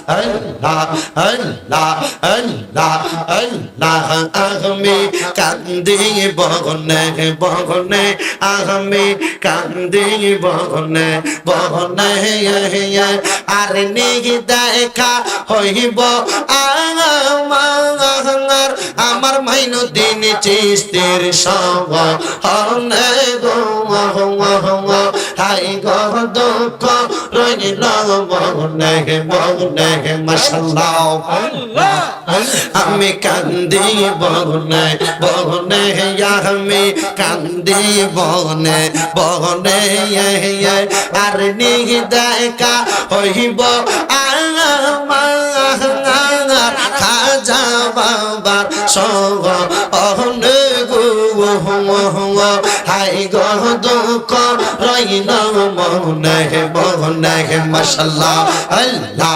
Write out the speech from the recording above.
আল্লাহ আল্লাহ আল্লাহ আল্লাহ আমি কান্দি বগনে বগনে আমি কান্দি বগনে বগনে আর নিহি দেখা হইব আমার মাইনুদ্দিন চিশতির সঙ্গ হনে গো হাই গো দুঃখ রইল বগনে বগনে মাশাআল্লাহ আমি কান্দি বগনে বগনে আমি কান্দি বগনে বগনে আর নিহি দেখা হইব আমার খাজা বাবার সঙ্গ অহনে গো হাই গো দুঃখ রইল মনে বগনে মাশাআল্লাহ আল্লাহ